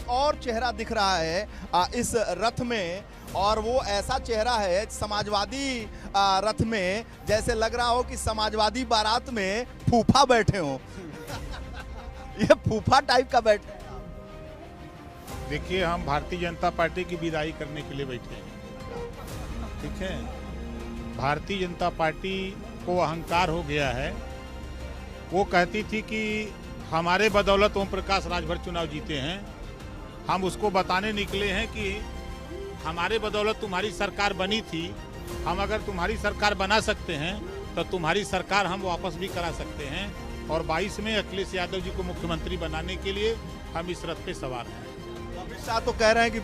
एक और चेहरा दिख रहा है इस रथ में, और वो ऐसा चेहरा है समाजवादी रथ में, जैसे लग रहा हो कि समाजवादी बारात में फूफा बैठे हो। ये फूफा टाइप का बैठे। देखिए, हम भारतीय जनता पार्टी की विदाई करने के लिए बैठे हैं, ठीक है। भारतीय जनता पार्टी को अहंकार हो गया है। वो कहती थी कि हमारे बदौलत ओम प्रकाश राजभर चुनाव जीते हैं। हम उसको बताने निकले हैं कि हमारे बदौलत तुम्हारी सरकार बनी थी। हम अगर तुम्हारी सरकार बना सकते हैं तो तुम्हारी सरकार हम वापस भी करा सकते हैं। और 22 में अखिलेश यादव जी को मुख्यमंत्री बनाने के लिए हम इस रथ पे सवार हैं। अमित शाह तो कह रहे हैं कि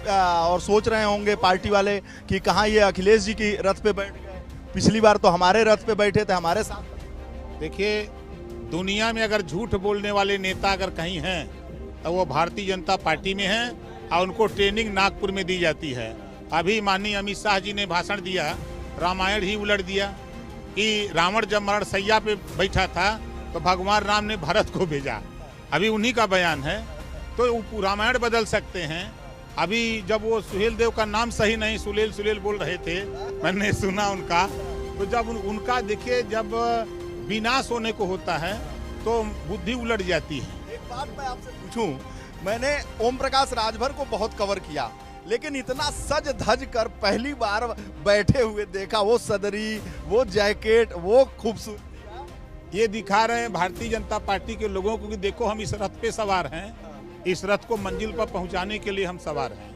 और सोच रहे होंगे पार्टी वाले कि कहाँ ये अखिलेश जी की रथ पे बैठ गए, पिछली बार तो हमारे रथ पे बैठे थे, हमारे साथ। देखिए, दुनिया में अगर झूठ बोलने वाले नेता अगर कहीं हैं तो वो भारतीय जनता पार्टी में हैं, और उनको ट्रेनिंग नागपुर में दी जाती है। अभी माननीय अमित शाह जी ने भाषण दिया, रामायण ही उलट दिया कि रावण जब मरण सैया पे बैठा था तो भगवान राम ने भरत को भेजा। अभी उन्हीं का बयान है, तो रामायण बदल सकते हैं। अभी जब वो सुहेल देव का नाम सही नहीं सुलेल बोल रहे थे, मैंने सुना उनका, तो जब उनका देखिए, जब विनाश होने को होता है तो बुद्धि उलट जाती है। एक बात मैं आपसे पूछूं, मैंने ओम प्रकाश राजभर को बहुत कवर किया, लेकिन इतना सज धज कर पहली बार बैठे हुए देखा। वो सदरी, वो जैकेट, वो खूबसूरती, ये दिखा रहे हैं भारतीय जनता पार्टी के लोगों को कि देखो, हम इस रथ पे सवार हैं। इस रथ को मंजिल पर पहुंचाने के लिए हम सवार हैं,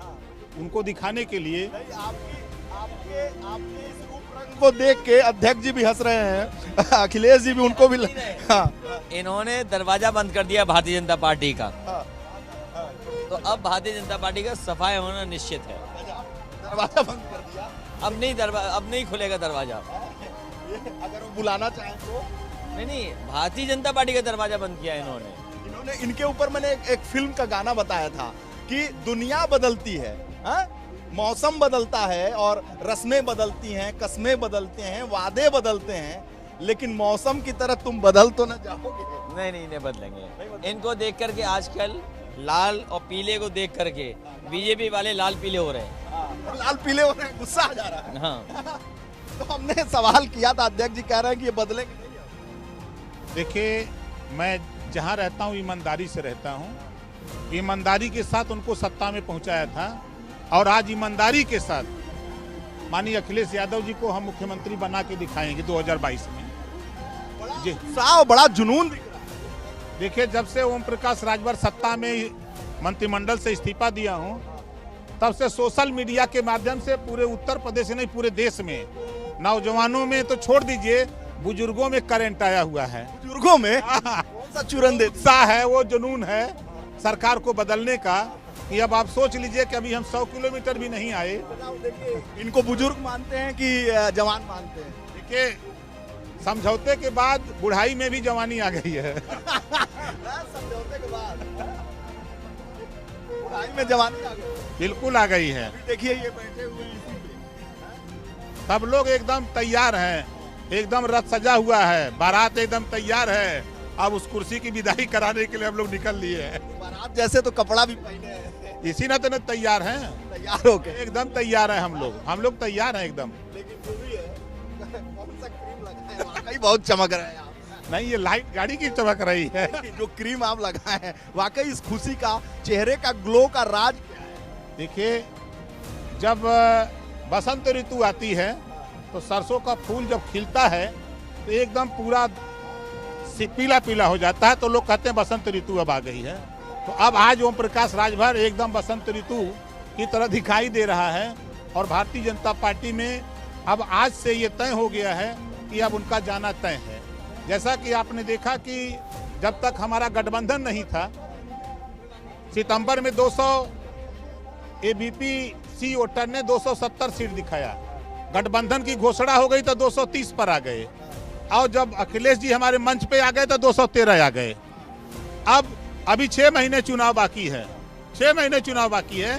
उनको दिखाने के लिए। आपके इस रूप रंग को देख के अध्यक्ष जी भी हंस रहे हैं, अखिलेश जी भी, उनको भी इन्होंने दरवाजा बंद कर दिया भारतीय जनता पार्टी का। तो अब भारतीय जनता पार्टी का सफाई होना निश्चित है। दरवाजा बंद कर दिया, अब नहीं खुलेगा दरवाजा। अगर वो बुलाना चाहें तो। नहीं, भारतीय जनता पार्टी का दरवाजा बंद किया इन्होंने। इनके ऊपर मैंने एक फिल्म का गाना बताया था कि दुनिया बदलती है, मौसम बदलता है और रस्में बदलती हैं, कस्में बदलते हैं, वादे बदलते हैं, लेकिन मौसम की तरह तुम बदल तो न जाओगे। नहीं बदलेंगे। इनको देख करके आजकल लाल और पीले को देख करके बीजेपी वाले लाल पीले हो रहे हैं। लाल पीले हो रहे हैं, गुस्सा आ जा रहा है। हाँ। तो हमने सवाल किया था, अध्यक्ष जी कह रहे हैं कि ये बदलेंगे नहीं। देखिए, मैं जहाँ रहता हूँ ईमानदारी से रहता हूँ। ईमानदारी के साथ उनको सत्ता में पहुँचाया था, और आज ईमानदारी के साथ माननीय अखिलेश यादव जी को हम मुख्यमंत्री बना के दिखाएंगे 2022 में। जी, बड़ा जुनून दिख रहा है। देखिए, जब से ओम प्रकाश राजभर सत्ता में मंत्रिमंडल से इस्तीफा दिया हूँ, तब से सोशल मीडिया के माध्यम से पूरे उत्तर प्रदेश नहीं पूरे देश में नौजवानों में तो छोड़ दीजिए, बुजुर्गों में करंट आया हुआ है। बुजुर्गों में कौन सा चुरन उत्साह है, वो जुनून है सरकार को बदलने का। कि अब आप सोच लीजिए कि अभी हम 100 किलोमीटर भी नहीं आए। इनको बुजुर्ग मानते हैं कि जवान मानते हैं? देखिए, समझौते के बाद बुढ़ाई में भी जवानी आ गई है। समझौते के बाद बुढ़ाई में जवानी आ गई, बिल्कुल आ गई है। देखिए ये बैठे हुए हैं, सब लोग एकदम तैयार हैं, एकदम रथ सजा हुआ है, बारात एकदम तैयार है। अब उस कुर्सी की विदाई कराने के लिए हम लोग निकल लिए हैं। बारात जैसे तो कपड़ा भी पहने हैं, इसी ना तो तैयार हैं, तैयार हो के एकदम तैयार है। हम लोग तैयार हैं एकदम। लेकिन जो भी है, कौन सा क्रीम लगाए हैं, वाकई बहुत चमक रहे हैं आप। नहीं, ये लाइट गाड़ी की चमक रही है। जो क्रीम आप लगाए हैं, वाकई इस खुशी का, चेहरे का ग्लो का राज क्या है? देखिए, जब बसंत ऋतु आती है तो सरसों का फूल जब खिलता है तो एकदम पूरा पीला पीला हो जाता है, तो लोग कहते हैं बसंत ऋतु अब आ गई है। तो अब आज ओम प्रकाश राजभर एकदम बसंत ऋतु की तरह दिखाई दे रहा है। और भारतीय जनता पार्टी में अब आज से ये तय हो गया है कि अब उनका जाना तय है। जैसा कि आपने देखा कि जब तक हमारा गठबंधन नहीं था, सितंबर में 200 एबीपी सी वोटर ने 270 सीट दिखाया। गठबंधन की घोषणा हो गई तो 230 पर आ गए, और जब अखिलेश जी हमारे मंच पे आ गए तो 213 आ गए। अब अभी 6 महीने चुनाव बाकी है, 6 महीने चुनाव बाकी है।